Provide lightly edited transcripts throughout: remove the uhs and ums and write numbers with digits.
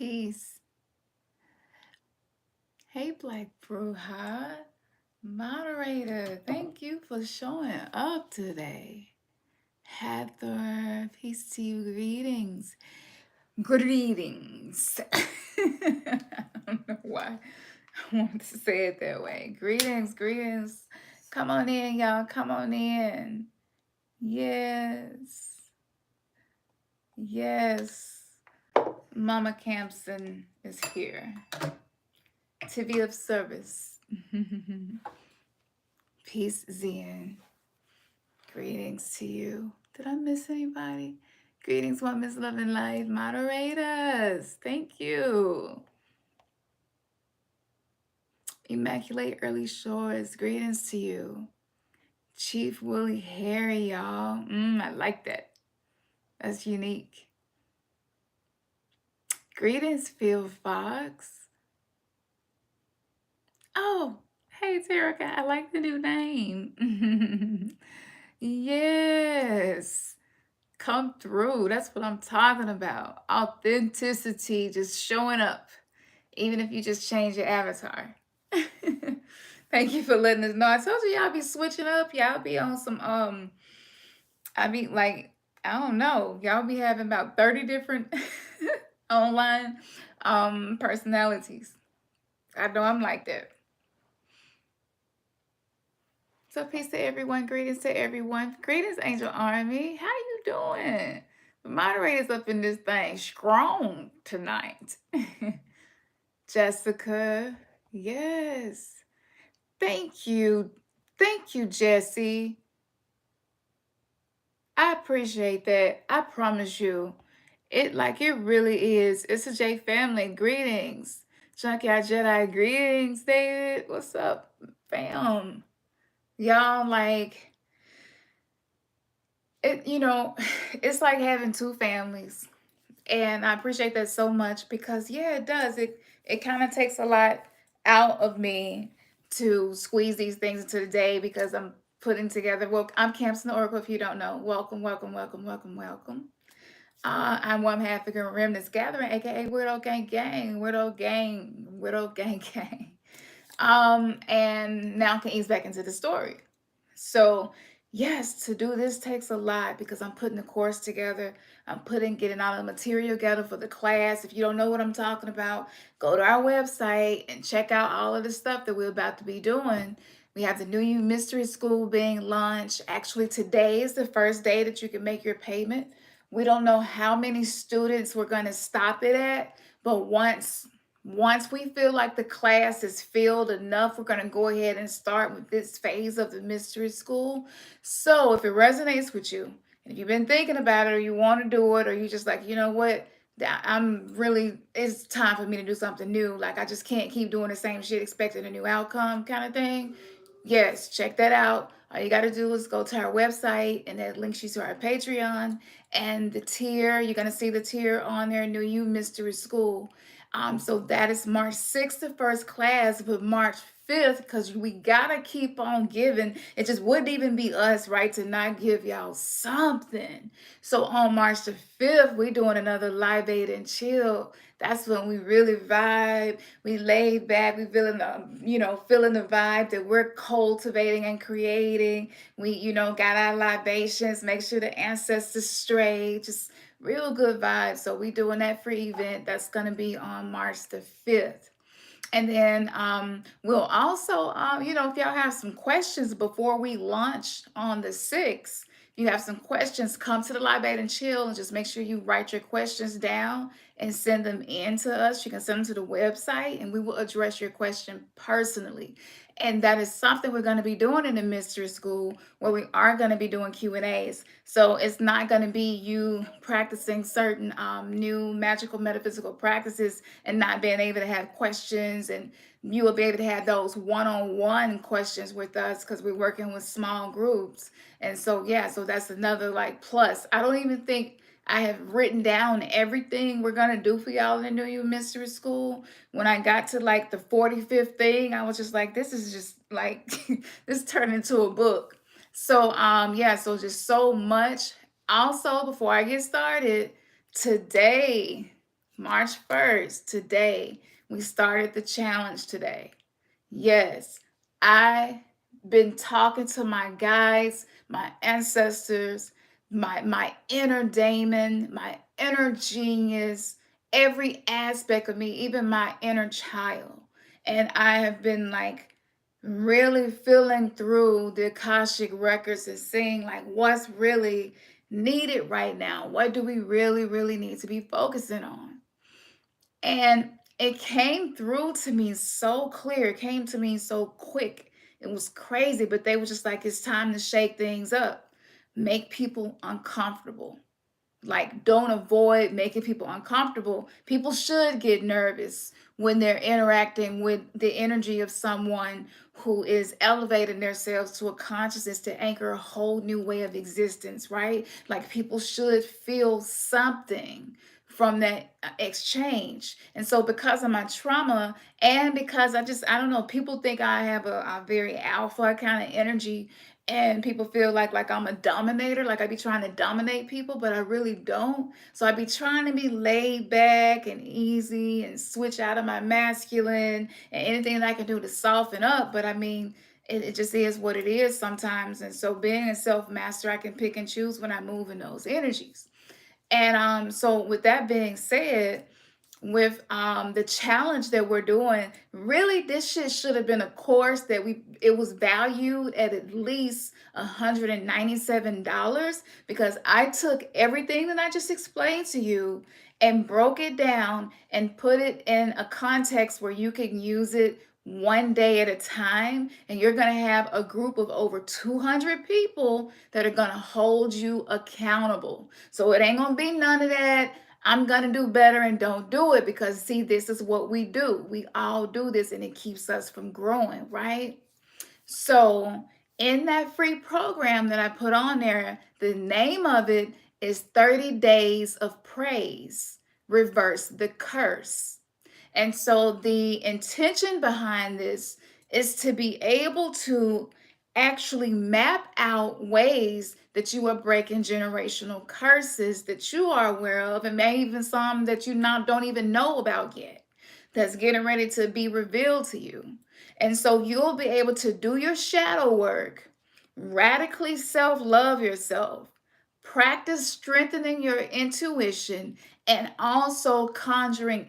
Peace. Hey, Black Bruja. Moderator, thank you for showing up today. Heather, peace to you. Greetings. Greetings. I don't know why I wanted to say it that way. Greetings, greetings. Come on in, y'all. Come on in. Yes. Yes. Mama Campson is here to be of service. Peace, Zen. Greetings to you. Did I miss anybody? Greetings, What Miss Love and Life moderators. Thank you. Immaculate Early Shores. Greetings to you. Chief Willie Harry, y'all. I like that. That's unique. Greetings, Phil Fox. Oh, hey, Terica. I like the new name. Yes. Come through. That's what I'm talking about. Authenticity, just showing up, even if you just change your avatar. Thank you for letting us know. I told you y'all be switching up. Y'all be on some I mean, like, I don't know. Y'all be having about 30 different online personalities. I know I'm like that. So peace to everyone. Greetings to everyone. Greetings, Angel Army. How you doing? The moderator's up in this thing strong tonight. Jessica. Yes. Thank you. Thank you, Jessie. I appreciate that. I promise you. It really is. It's a J family. Greetings. Junkyard Jedi. Greetings, David. What's up, fam? Y'all, like, it, it's like having two families. And I appreciate that so much because yeah, it does. It kind of takes a lot out of me to squeeze these things into the day because I'm putting together. Well, I'm Campson Oracle. If you don't know, welcome, welcome, welcome, welcome, welcome. I'm one half of Remnants Gathering, aka Weirdo Gang Gang, Weirdo Gang, Weirdo Gang Gang. And now can ease back into the story. So yes, to do this takes a lot because I'm putting the course together. I'm getting all the material together for the class. If you don't know what I'm talking about, go to our website and check out all of the stuff that we're about to be doing. We have the New You Mystery School being launched. Actually, today is the first day that you can make your payment. We don't know how many students we're going to stop it at, but once we feel like the class is filled enough, we're going to go ahead and start with this phase of the mystery school. So if it resonates with you, and if you've been thinking about it or you want to do it, or you just like, you know what, it's time for me to do something new. Like I just can't keep doing the same shit expecting a new outcome kind of thing. Yes, check that out. All you got to do is go to our website and that links you to our Patreon and the tier. You're going to see the tier on there, New You Mystery School. So that is March 6th, the first class, but March 5th, because we gotta keep on giving. It just wouldn't even be us, right, to not give y'all something. So on March the 5th, we're doing another Live Aid and Chill. That's when we really vibe. We laid back. We feeling the vibe that we're cultivating and creating. We, got our libations. Make sure the ancestors straight. Just real good vibes. So we doing that free event. That's going to be on March the 5th. And then we'll also, if y'all have some questions before we launch on the 6th, if you have some questions, come to the Live Bait and Chill and just make sure you write your questions down and send them in to us. You can send them to the website and we will address your question personally. And that is something we're going to be doing in the mystery school where we are going to be doing Q&As. So it's not going to be you practicing certain new magical metaphysical practices and not being able to have questions, and you will be able to have those one-on-one questions with us because we're working with small groups. And so so that's another like plus. I don't even think I have written down everything we're going to do for y'all in the New You Mystery School. When I got to like the 45th thing, I was just like, this is just like, this turned into a book. So, so just so much. Also, before I get started, today, March 1st, today, we started the challenge today. Yes, I've been talking to my guides, my ancestors, my inner daemon, my inner genius, every aspect of me, even my inner child. And I have been like really feeling through the Akashic records and seeing like what's really needed right now. What do we really, really need to be focusing on? And it came through to me so clear. It came to me so quick. It was crazy, but they were just like, it's time to shake things up, make people uncomfortable. Like, don't avoid making people uncomfortable. People should get nervous when they're interacting with the energy of someone who is elevating themselves to a consciousness to anchor a whole new way of existence, right? Like, people should feel something from that exchange. And so, because of my trauma, and because I don't know, people think I have a very alpha kind of energy, and people feel like I'm a dominator, like I be trying to dominate people, but I really don't. So I be trying to be laid back and easy and switch out of my masculine and anything that I can do to soften up. But I mean, it just is what it is sometimes. And so being a self-master, I can pick and choose when I move in those energies. And so with that being said, with the challenge that we're doing, really this shit should have been a course that it was valued at least $197, because I took everything that I just explained to you and broke it down and put it in a context where you can use it one day at a time, and you're going to have a group of over 200 people that are going to hold you accountable. So it ain't going to be none of that I'm going to do better and don't do it, because see, this is what we do. We all do this and it keeps us from growing, right? So in that free program that I put on there, the name of it is 30 Days of Praise, Reverse the Curse. And so the intention behind this is to be able to actually map out ways that you are breaking generational curses that you are aware of, and maybe even some that you don't even know about yet, that's getting ready to be revealed to you. And so you'll be able to do your shadow work, radically self-love yourself, practice strengthening your intuition, and also conjuring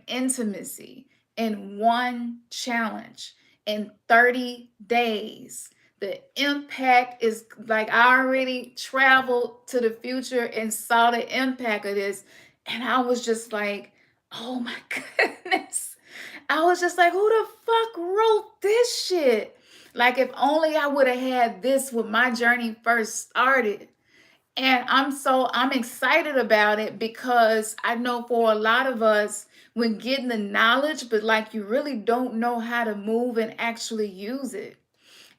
intimacy in one challenge in 30 days. The impact is like, I already traveled to the future and saw the impact of this, and I was just like, oh my goodness. I was just like, who the fuck wrote this shit? Like, if only I would have had this when my journey first started. And I'm excited about it, because I know for a lot of us, we're getting the knowledge, but like you really don't know how to move and actually use it.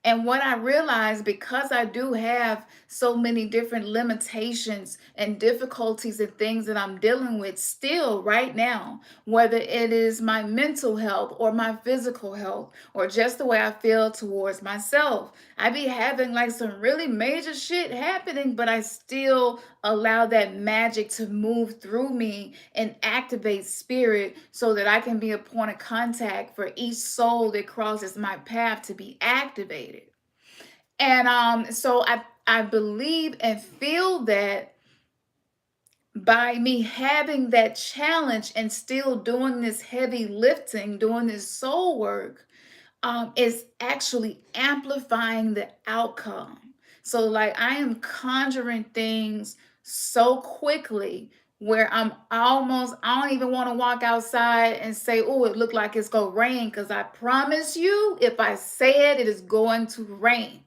And what I realized, because I do have so many different limitations and difficulties and things that I'm dealing with still right now, whether it is my mental health or my physical health or just the way I feel towards myself, I be having like some really major shit happening, but I still allow that magic to move through me and activate spirit so that I can be a point of contact for each soul that crosses my path to be activated. And so I believe and feel that by me having that challenge and still doing this heavy lifting, doing this soul work, is actually amplifying the outcome. So like, I am conjuring things so quickly where I don't even want to walk outside and say, oh, it looked like it's gonna rain, because I promise you, if I say it, it is going to rain.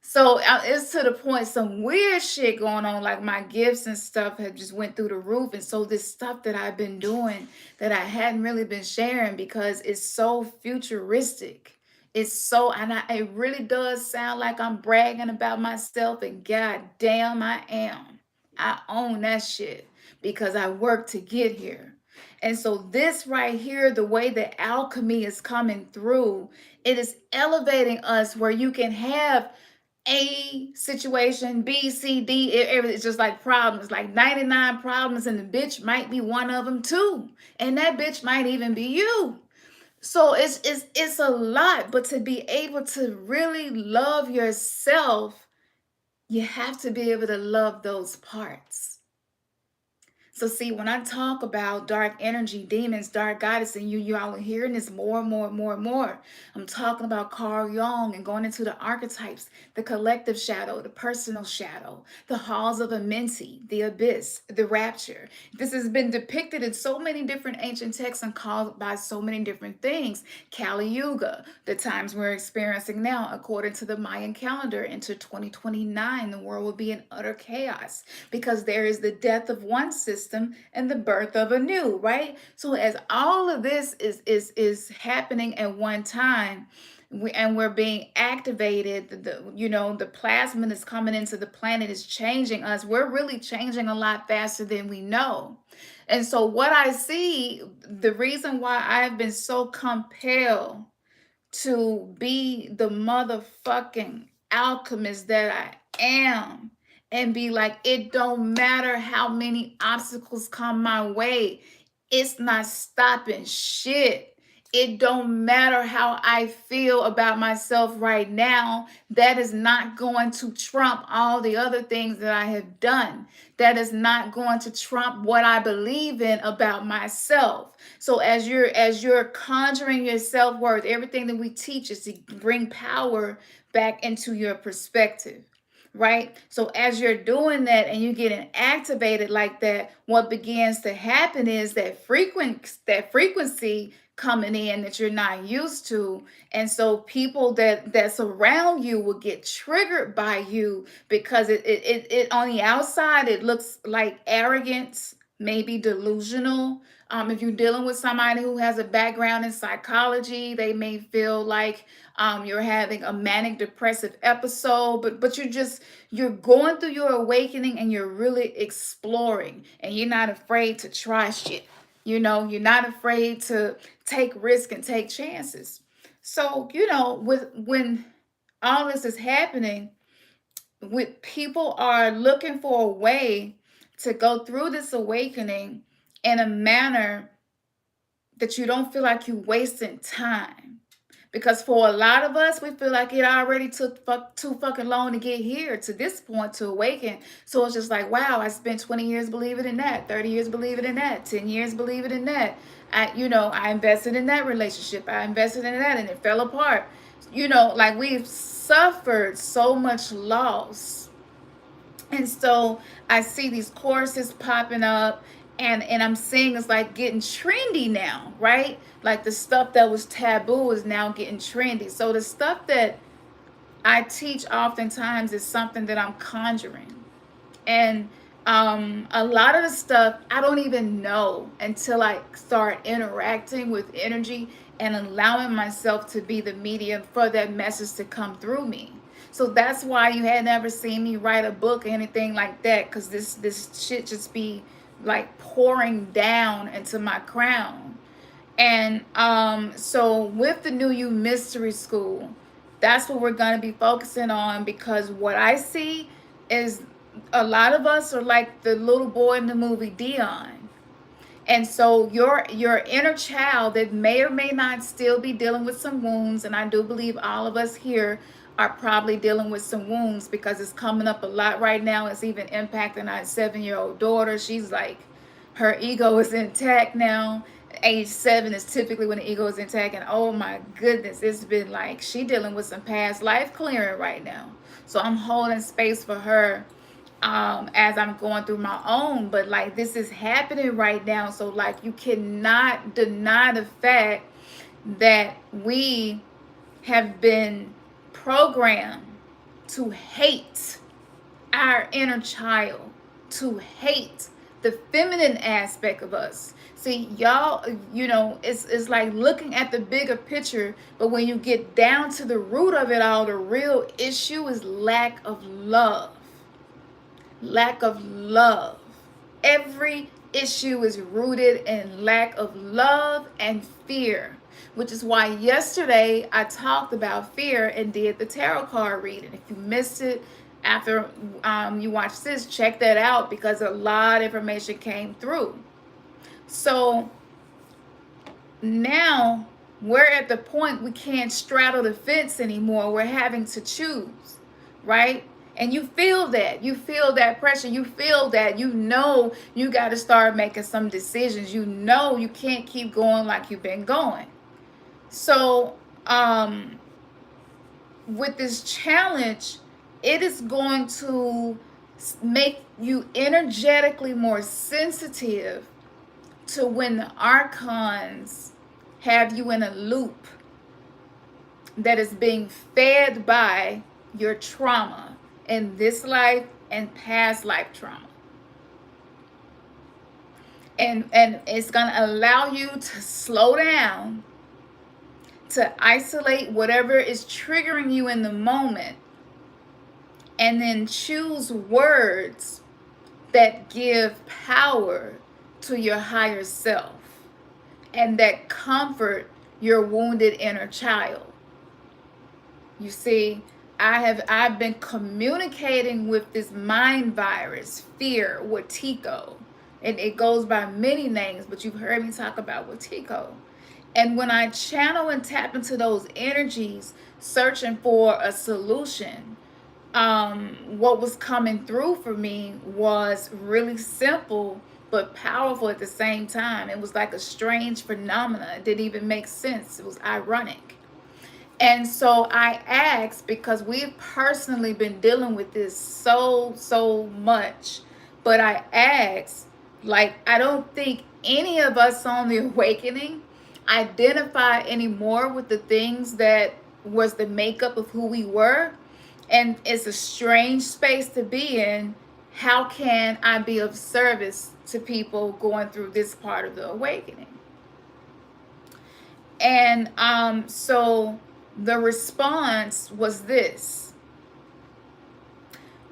So it's to the point, some weird shit going on, like my gifts and stuff have just went through the roof. And so this stuff that I've been doing that I hadn't really been sharing, because it's so futuristic. It's so, it really does sound like I'm bragging about myself, and god damn, I am. I own that shit, because I worked to get here. And so this right here, the way the alchemy is coming through, it is elevating us where you can have A situation, B, C, D, it's just like problems, like 99 problems, and the bitch might be one of them too. And that bitch might even be you. So it's a lot, but to be able to really love yourself, you have to be able to love those parts. So see, when I talk about dark energy, demons, dark goddess, and you all are hearing this more and more and more and more. I'm talking about Carl Jung and going into the archetypes, the collective shadow, the personal shadow, the halls of Amenti, the abyss, the rapture. This has been depicted in so many different ancient texts and called by so many different things. Kali Yuga, the times we're experiencing now, according to the Mayan calendar, into 2029, the world will be in utter chaos because there is the death of one system and the birth of a new, right? So as all of this is happening at one time, we're being activated, the plasma that's coming into the planet is changing us. We're really changing a lot faster than we know. And so what I see, the reason why I've been so compelled to be the motherfucking alchemist that I am and be like, it don't matter how many obstacles come my way, it's not stopping shit. It don't matter how I feel about myself right now. That is not going to trump all the other things that I have done. That is not going to trump what I believe in about myself. So as you're conjuring your self-worth, everything that we teach is to bring power back into your perspective. Right? So as you're doing that and you're getting activated like that, what begins to happen is that frequency coming in that you're not used to. And so people that surround you will get triggered by you because it on the outside it looks like arrogance, maybe delusional. If you're dealing with somebody who has a background in psychology, they may feel like you're having a manic depressive episode, but you're going through your awakening and you're really exploring and you're not afraid to try shit. You're not afraid to take risk and take chances. So, when all this is happening, with people are looking for a way to go through this awakening in a manner that you don't feel like you're wasting time. Because for a lot of us, we feel like it already took too fucking long to get here to this point to awaken. So it's just like, wow, I spent 20 years believing in that, 30 years believing in that, 10 years believing in that. I invested in that relationship. I invested in that and it fell apart. Like we've suffered so much loss. And so I see these courses popping up and I'm seeing it's like getting trendy now, right? Like the stuff that was taboo is now getting trendy. So the stuff that I teach oftentimes is something that I'm conjuring. And a lot of the stuff I don't even know until I start interacting with energy and allowing myself to be the medium for that message to come through me. So that's why you had never seen me write a book or anything like that, because this shit just be like pouring down into my crown. And so with the New You Mystery School, that's what we're going to be focusing on, because what I see is a lot of us are like the little boy in the movie Dion. And so your inner child that may or may not still be dealing with some wounds, and I do believe all of us here are probably dealing with some wounds because it's coming up a lot right now. It's even impacting our 7-year-old daughter. She's like, her ego is intact now. Age 7 is typically when the ego is intact, and oh my goodness, it's been like she dealing with some past life clearing right now. So I'm holding space for her as I'm going through my own, but like this is happening right now. So like you cannot deny the fact that we have been programmed to hate our inner child, to hate the feminine aspect of us. See, y'all, it's like looking at the bigger picture, but when you get down to the root of it all, the real issue is lack of love. Lack of love. Every issue is rooted in lack of love and fear. which is why yesterday I talked about fear and did the tarot card reading. If you missed it after you watched this, check that out because a lot of information came through. So now we're at the point we can't straddle the fence anymore. We're having to choose, right? And you feel that. You feel that pressure. You feel that. You know you got to start making some decisions. You know you can't keep going like you've been going. So, with this challenge, it is going to make you energetically more sensitive to when the archons have you in a loop that is being fed by your trauma in this life and past life trauma. And it's going to allow you to slow down, to isolate whatever is triggering you in the moment, and then choose words that give power to your higher self and that comfort your wounded inner child. You see, I've been communicating with this mind virus, fear, Wetiko. And it goes by many names, but you've heard me talk about Wetiko. And when I channel and tap into those energies, searching for a solution, what was coming through for me was really simple but powerful at the same time. It was like a strange phenomena. It didn't even make sense. It was ironic. And so I asked, because we've personally been dealing with this so much, but I asked, like, I don't think any of us on the awakening identify anymore with the things that was the makeup of who we were. And it's a strange space to be in. How can I be of service to people going through this part of the awakening? And so the response was this: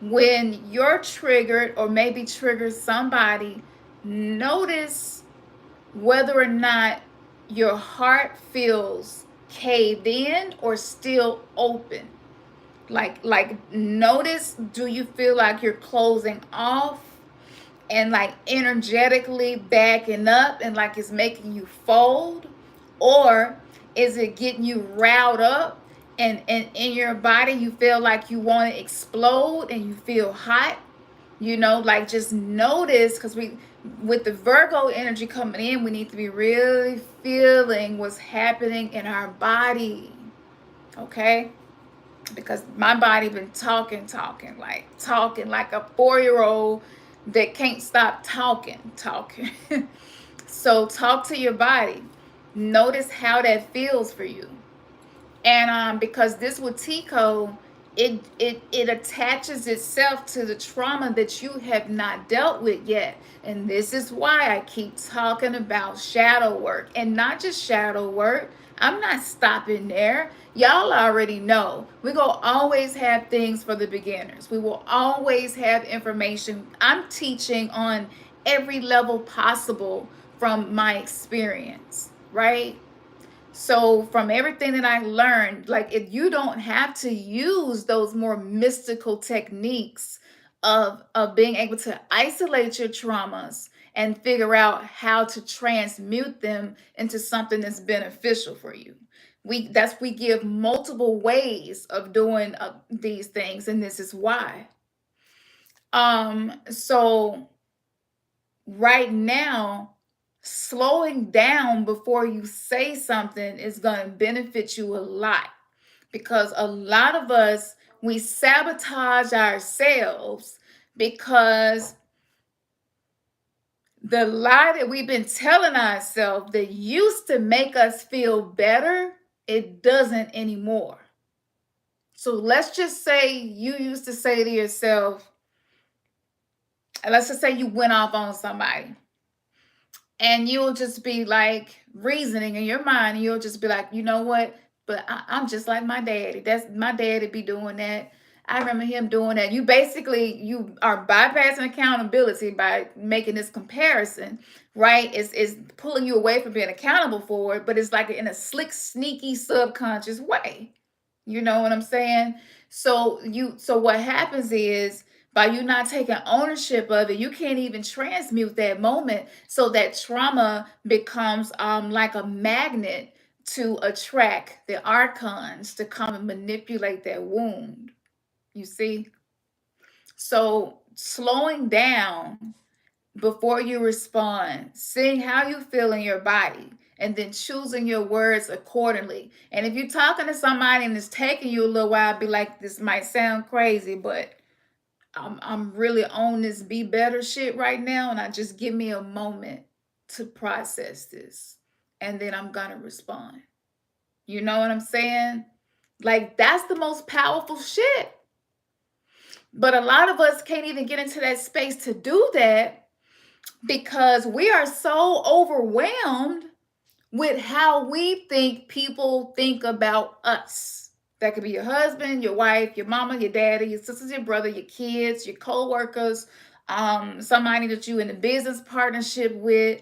when you're triggered or maybe trigger somebody, notice whether or not your heart feels caved in or still open. Like notice, do you feel like you're closing off and like energetically backing up and like it's making you fold? Or is it getting you riled up and in your body you feel like you want to explode and you feel hot? You know, like just notice, because with the Virgo energy coming in, we need to be really feeling what's happening in our body. Okay? Because my body been talking like a 4-year-old that can't stop talking. So talk to your body. Notice how that feels for you. And because this Wetiko, it attaches itself to the trauma that you have not dealt with yet. And this is why I keep talking about shadow work, and not just shadow work. I'm not stopping there. Y'all already know we're going to always have things for the beginners. We will always have information. I'm teaching on every level possible from my experience, right? So from everything that I learned, like, if you don't have to use those more mystical techniques of being able to isolate your traumas and figure out how to transmute them into something that's beneficial for you. We give multiple ways of doing these things, and this is why. So right now, slowing down before you say something is going to benefit you a lot, because a lot of us, we sabotage ourselves because the lie that we've been telling ourselves that used to make us feel better, it doesn't anymore. So let's just say you used to say to yourself, let's just say you went off on somebody, and you'll just be like reasoning in your mind, and you'll just be like, you know what? But I'm just like my daddy. That's my daddy be doing that. I remember him doing that. You are bypassing accountability by making this comparison, right? It's pulling you away from being accountable for it, but it's like in a slick, sneaky, subconscious way. You know what I'm saying? So what happens is, by you not taking ownership of it, you can't even transmute that moment. So that trauma becomes like a magnet to attract the archons to come and manipulate that wound. You see? So slowing down before you respond, seeing how you feel in your body, and then choosing your words accordingly. And if you're talking to somebody and it's taking you a little while, be like, this might sound crazy, but I'm really on this be better shit right now, and I just give me a moment to process this, and then I'm gonna respond. You know what I'm saying? Like, that's the most powerful shit. But a lot of us can't even get into that space to do that because we are so overwhelmed with how we think people think about us. That could be your husband, your wife, your mama, your daddy, your sisters, your brother, your kids, your co-workers, somebody that you in a business partnership with,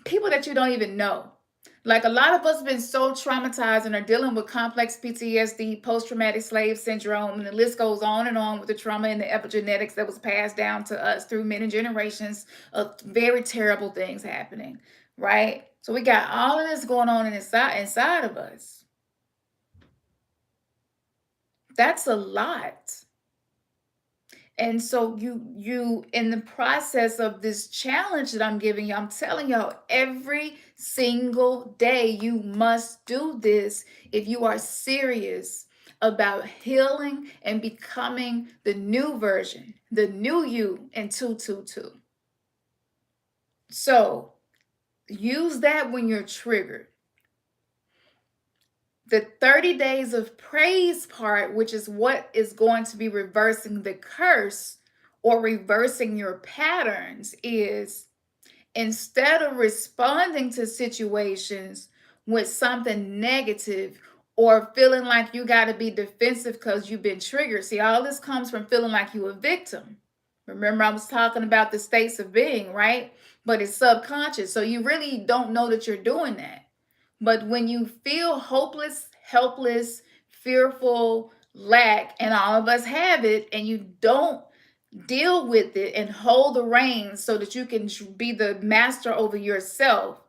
people that you don't even know. Like, a lot of us have been so traumatized and are dealing with complex PTSD, post-traumatic slave syndrome, and the list goes on and on with the trauma and the epigenetics that was passed down to us through many generations of very terrible things happening, right? So we got all of this going on inside of us. That's a lot. And so you in the process of this challenge that I'm giving you, I'm telling y'all, every single day you must do this if you are serious about healing and becoming the new version, the new you in 222. So use that when you're triggered. The 30 days of praise part, which is what is going to be reversing the curse or reversing your patterns, is instead of responding to situations with something negative or feeling like you got to be defensive because you've been triggered. See, all this comes from feeling like you're a victim. Remember, I was talking about the states of being, right? But it's subconscious. So you really don't know that you're doing that. But when you feel hopeless, helpless, fearful, lack, and all of us have it, and you don't deal with it and hold the reins so that you can be the master over yourself,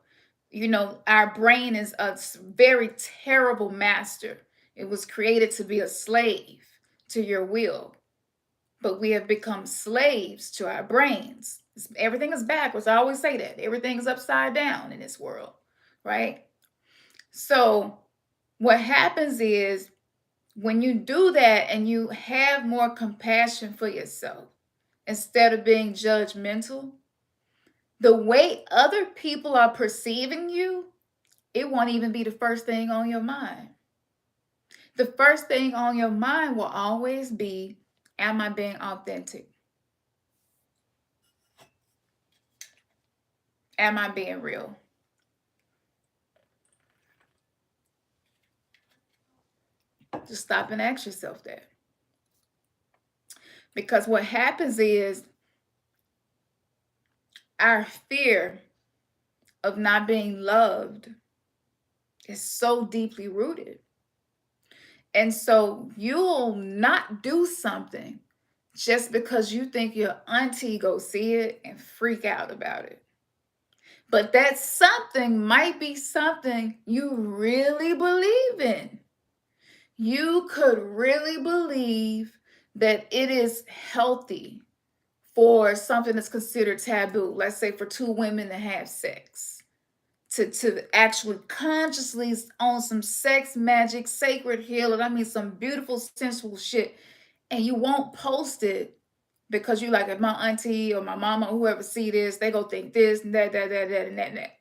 you know, our brain is a very terrible master. It was created to be a slave to your will, but we have become slaves to our brains. Everything is backwards. I always say that. Everything is upside down in this world, right? So what happens is, when you do that and you have more compassion for yourself instead of being judgmental, the way other people are perceiving you, it won't even be the first thing on your mind. The first thing on your mind will always be, am I being authentic? Am I being real? Just stop and ask yourself that. Because what happens is, our fear of not being loved is so deeply rooted. And so you'll not do something just because you think your auntie go see it and freak out about it. But that something might be something you really believe in. You could really believe that it is healthy for something that's considered taboo, let's say for two women to have sex, to actually consciously on some sex magic, sacred healing, I mean some beautiful sensual shit, and you won't post it because you like, if my auntie or my mama or whoever see this, they go think this and that, and that,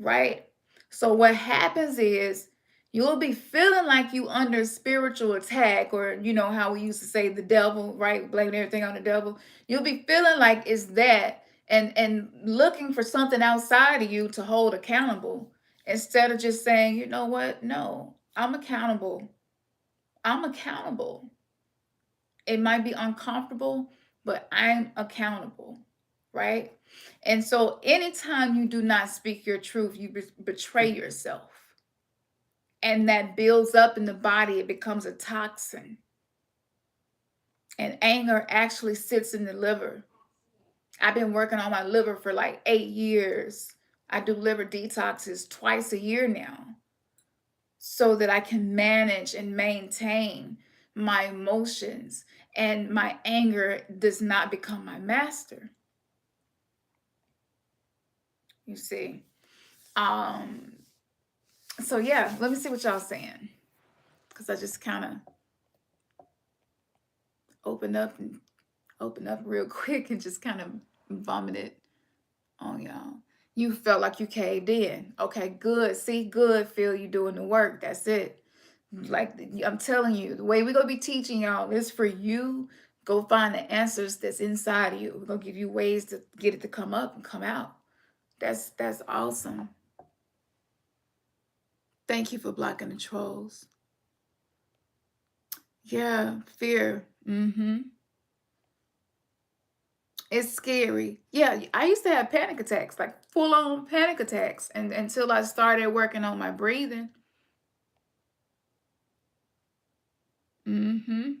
right? So what happens is, you'll be feeling like you under spiritual attack, or you know how we used to say the devil, right? Blaming everything on the devil. You'll be feeling like it's that, and looking for something outside of you to hold accountable, instead of just saying, you know what? No, I'm accountable. I'm accountable. It might be uncomfortable, but I'm accountable, right? And so anytime you do not speak your truth, you betray yourself. And that builds up in the body, it becomes a toxin. And anger actually sits in the liver. I've been working on my liver for like 8 years. I do liver detoxes twice a year now so that I can manage and maintain my emotions and my anger does not become my master. You see? Um, so yeah, let me see what y'all saying. Because I just kind of opened up real quick and just kind of vomited on y'all. You felt like you caved in. Okay, good. See, good. Feel you doing the work. That's it. Like I'm telling you, the way we're gonna be teaching y'all is for you. Go find the answers that's inside of you. We're gonna give you ways to get it to come up and come out. That's awesome. Thank you for blocking the trolls. Yeah, fear. It's scary. Yeah, I used to have panic attacks, like full on panic attacks, and until I started working on my breathing. Mm-hmm.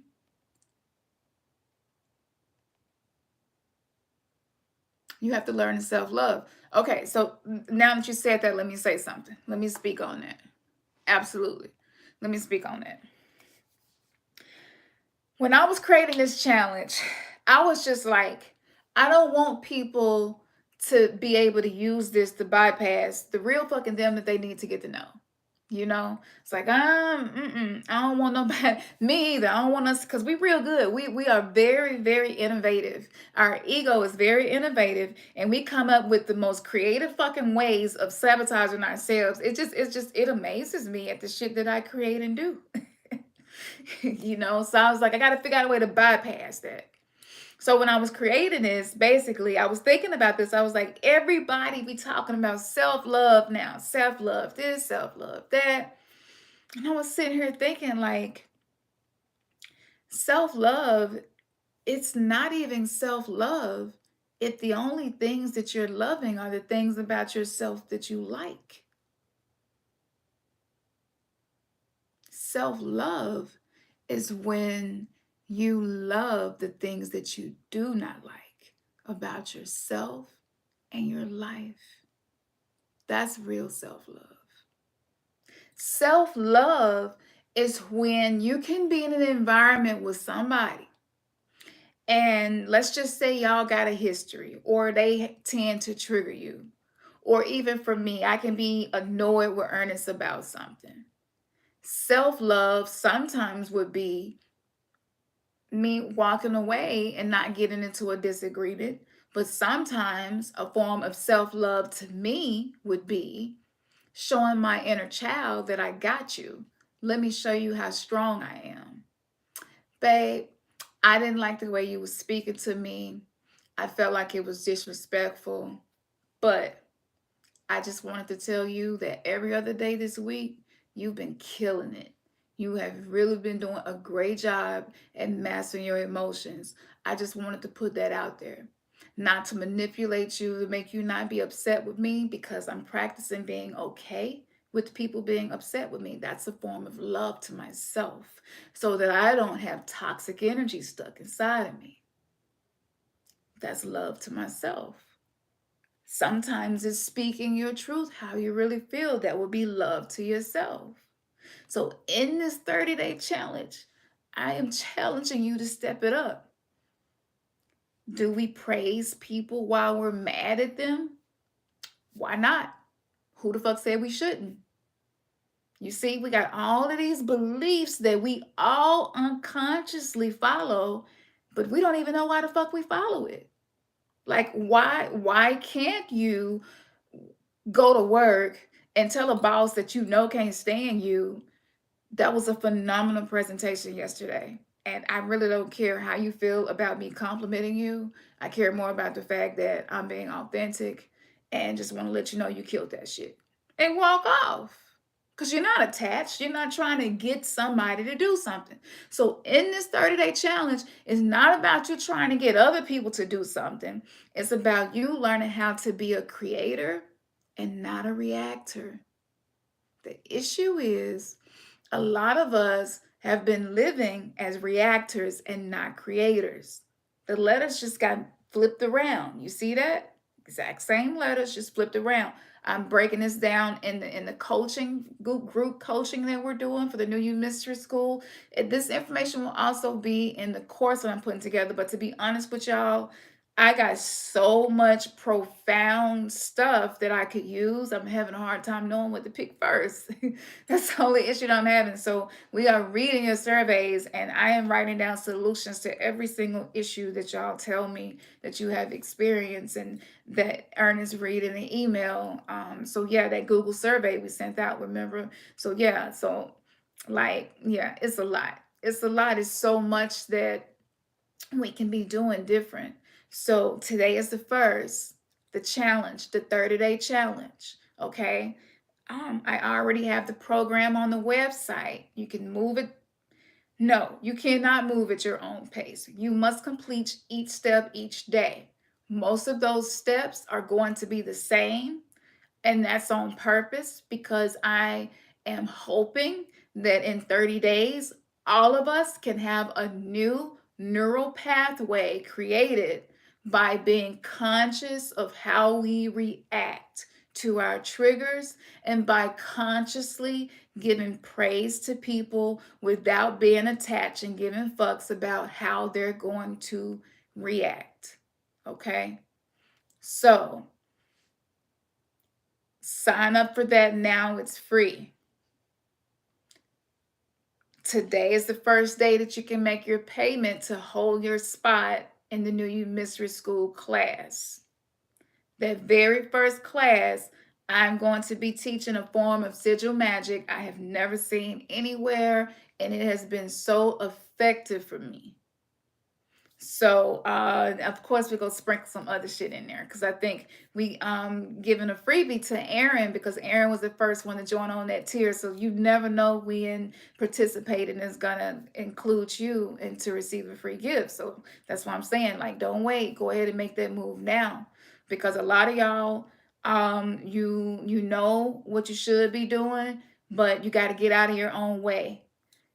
You have to learn to self-love. Okay, so now that you said that, let me say something. Let me speak on that. Absolutely. Let me speak on that. When I was creating this challenge, I was just like, I don't want people to be able to use this to bypass the real fucking them that they need to get to know. You know, it's like I don't want nobody, me either. I don't want us because we real good. We are very very innovative. Our ego is very innovative, and we come up with the most creative fucking ways of sabotaging ourselves. It amazes me at the shit that I create and do. You know, so I was like, I got to figure out a way to bypass that. So when I was creating this, basically, I was thinking about this. I was like, everybody be talking about self-love now, self-love this, self-love that. And I was sitting here thinking like, self-love, it's not even self-love if the only things that you're loving are the things about yourself that you like. Self-love is when you love the things that you do not like about yourself and your life. That's real self-love. Self-love is when you can be in an environment with somebody and let's just say y'all got a history or they tend to trigger you. Or even for me, I can be annoyed with Ernest about something. Self-love sometimes would be me walking away and not getting into a disagreement. But sometimes a form of self-love to me would be showing my inner child that I got you. Let me show you how strong I am. Babe, I didn't like the way you were speaking to me. I felt like it was disrespectful. But I just wanted to tell you that every other day this week, you've been killing it. You have really been doing a great job at mastering your emotions. I just wanted to put that out there. Not to manipulate you, to make you not be upset with me because I'm practicing being okay with people being upset with me. That's a form of love to myself so that I don't have toxic energy stuck inside of me. That's love to myself. Sometimes it's speaking your truth, how you really feel. That will be love to yourself. So in this 30-day challenge, I am challenging you to step it up. Do we praise people while we're mad at them? Why not? Who the fuck said we shouldn't? You see, we got all of these beliefs that we all unconsciously follow, but we don't even know why the fuck we follow it. Like, why can't you go to work and tell a boss that you know can't stand you? That was a phenomenal presentation yesterday. And I really don't care how you feel about me complimenting you. I care more about the fact that I'm being authentic and just want to let you know you killed that shit. And walk off. because you're not attached. You're not trying to get somebody to do something. So in this 30-day challenge, it's not about you trying to get other people to do something. It's about you learning how to be a creator and not a reactor. The issue is a lot of us have been living as reactors and not creators. The letters just got flipped around. You see that? Exact same letters, just flipped around. I'm breaking this down in the coaching group coaching that we're doing for the New You Mystery School. This information will also be in the course that I'm putting together. But to be honest with y'all, I got so much profound stuff that I could use. I'm having a hard time knowing what to pick first. That's the only issue that I'm having. So we are reading your surveys, and I am writing down solutions to every single issue that y'all tell me that you have experienced and that Ernest read in the email. So yeah, that Google survey we sent out, remember? So yeah, so like, yeah, it's a lot. It's a lot. It's so much that we can be doing different. So today is the first, the challenge, the 30-day challenge. Okay. I already have the program on the website. You can move it. No, you cannot move at your own pace. You must complete each step each day. Most of those steps are going to be the same, and that's on purpose because I am hoping that in 30 days, all of us can have a new neural pathway created by being conscious of how we react to our triggers and by consciously giving praise to people without being attached and giving fucks about how they're going to react. Okay? So, sign up for that now. It's free. Today is the first day that you can make your payment to hold your spot in the New You Mystery School class. That very first class, I'm going to be teaching a form of sigil magic I have never seen anywhere, and it has been so effective for me. So of course we're gonna sprinkle some other shit in there because I think we giving a freebie to Aaron because Aaron was the first one to join on that tier. So you never know when participating is gonna include you and to receive a free gift. So that's why I'm saying, like, don't wait. Go ahead and make that move now. Because a lot of y'all you know what you should be doing, but you got to get out of your own way.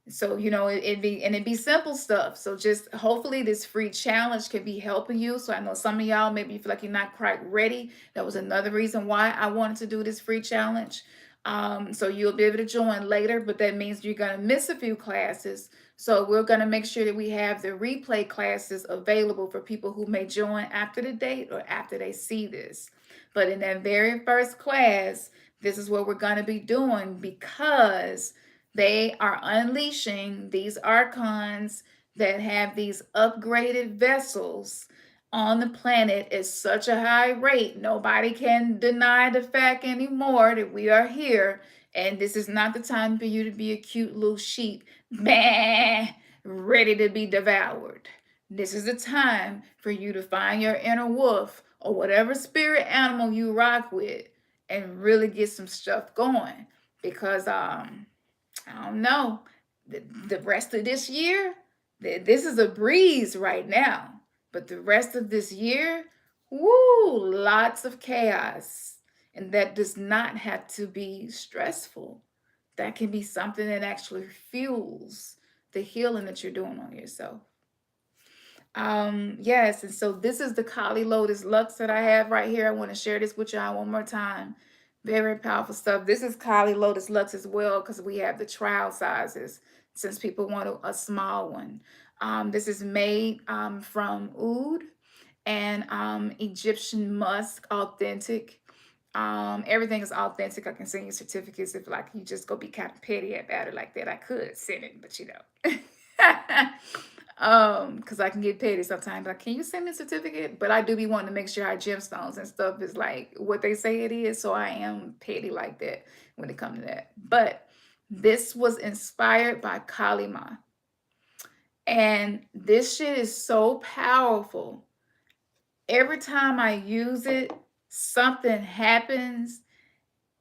So, it'd be simple stuff. So just hopefully this free challenge can be helping you. So I know some of y'all maybe you feel like you're not quite ready. That was another reason why I wanted to do this free challenge. So you'll be able to join later, but that means you're gonna miss a few classes. So we're gonna make sure that we have the replay classes available for people who may join after the date or after they see this. But in that very first class, this is what we're gonna be doing because they are unleashing these archons that have these upgraded vessels on the planet at such a high rate. Nobody can deny the fact anymore that we are here. And this is not the time for you to be a cute little sheep, bah, ready to be devoured. This is the time for you to find your inner wolf or whatever spirit animal you rock with and really get some stuff going. Because I don't know. The rest of this year, this is a breeze right now. But the rest of this year, woo, lots of chaos. And that does not have to be stressful. That can be something that actually fuels the healing that you're doing on yourself. Yes, and so this is the Cali Lotus Lux that I have right here. I want to share this with y'all one more time. Very powerful stuff. This is Cali Lotus Lux as well because we have the trial sizes since people want a small one. This is made from oud and Egyptian musk, authentic. Everything is authentic. I can send you certificates if like you just go be kind of petty about it like that. I could send it, but you know. Because I can get petty sometimes. Like, can you send me a certificate? But I do be wanting to make sure our gemstones and stuff is like what they say it is. So I am petty like that when it comes to that. But this was inspired by Kalima. And this shit is so powerful. Every time I use it, something happens.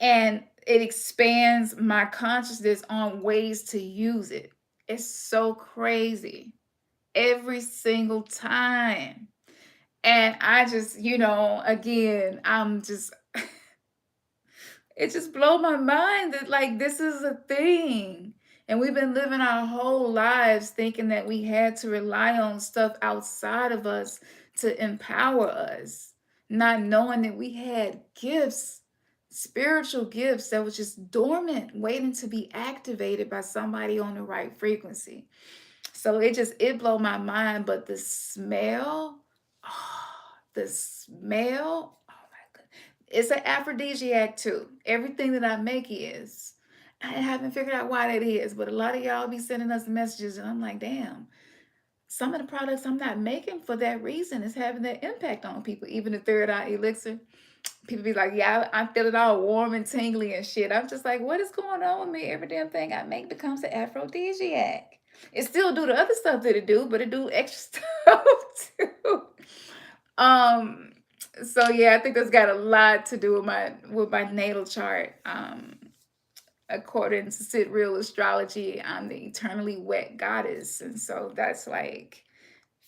And it expands my consciousness on ways to use it. It's so crazy every single time. And I just, again, I'm just it just blow my mind that like this is a thing. And we've been living our whole lives thinking that we had to rely on stuff outside of us to empower us, not knowing that we had gifts, spiritual gifts that was just dormant, waiting to be activated by somebody on the right frequency. So it blow my mind, but the smell, oh, the smell, oh my god, it's an aphrodisiac too. Everything that I make is. I haven't figured out why that is, but a lot of y'all be sending us messages, and I'm like, damn. Some of the products I'm not making for that reason is having that impact on people. Even the third eye elixir, people be like, yeah, I feel it all warm and tingly and shit. I'm just like, what is going on with me? Every damn thing I make becomes an aphrodisiac. It still do the other stuff that it do, but it do extra stuff too. Um, so yeah, I think that's got a lot to do with my natal chart. According to Sit Real Astrology, I'm the eternally wet goddess, and so that's like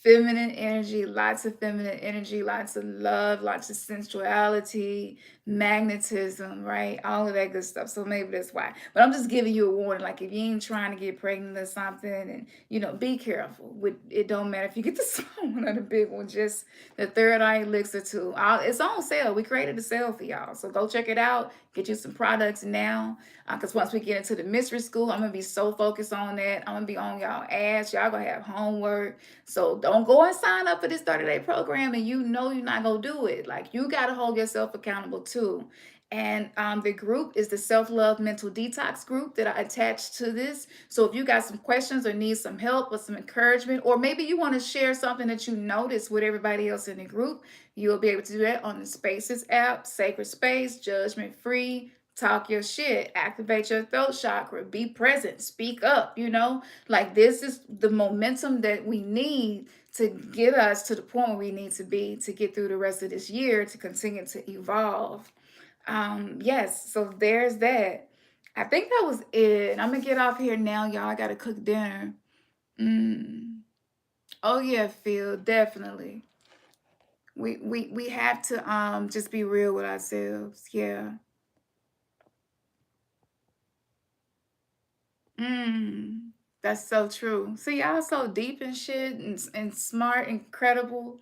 feminine energy, lots of love, lots of sensuality, magnetism, right? All of that good stuff. So maybe that's why. But I'm just giving you a warning. Like if you ain't trying to get pregnant or something, and be careful. It don't matter if you get the small one or the big one. Just the third eye elixir too. It's on sale. We created a sale for y'all, so go check it out. Get you some products now. Because once we get into the mystery school, I'm gonna be so focused on that. I'm gonna be on y'all ass. Y'all gonna have homework. So don't go and sign up for this 30-day program and you're not gonna do it. Like you gotta hold yourself accountable too. And the group is the Self-Love Mental Detox group that I attached to this. So if you got some questions or need some help or some encouragement, or maybe you want to share something that you noticed with everybody else in the group, you'll be able to do that on the Spaces app, Sacred Space, Judgment Free. Talk your shit, activate your throat chakra, be present, speak up, like this is the momentum that we need to get us to the point where we need to be to get through the rest of this year to continue to evolve. Yes, so there's that. I think that was it. I'm gonna get off here now, y'all. I gotta cook dinner. Oh yeah, Phil, definitely. We have to just be real with ourselves. Yeah. Mm, that's so true. See, y'all so deep and shit and smart, incredible.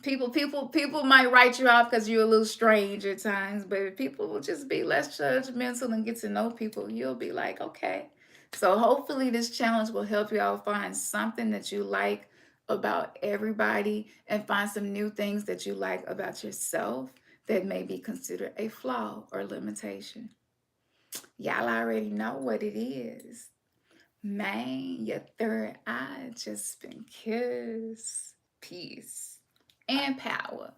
People might write you off because you're a little strange at times, but if people will just be less judgmental and get to know people, you'll be like, okay. So hopefully this challenge will help y'all find something that you like about everybody and find some new things that you like about yourself that may be considered a flaw or limitation. Y'all already know what it is. Man, your third eye just been kissed. Peace and power.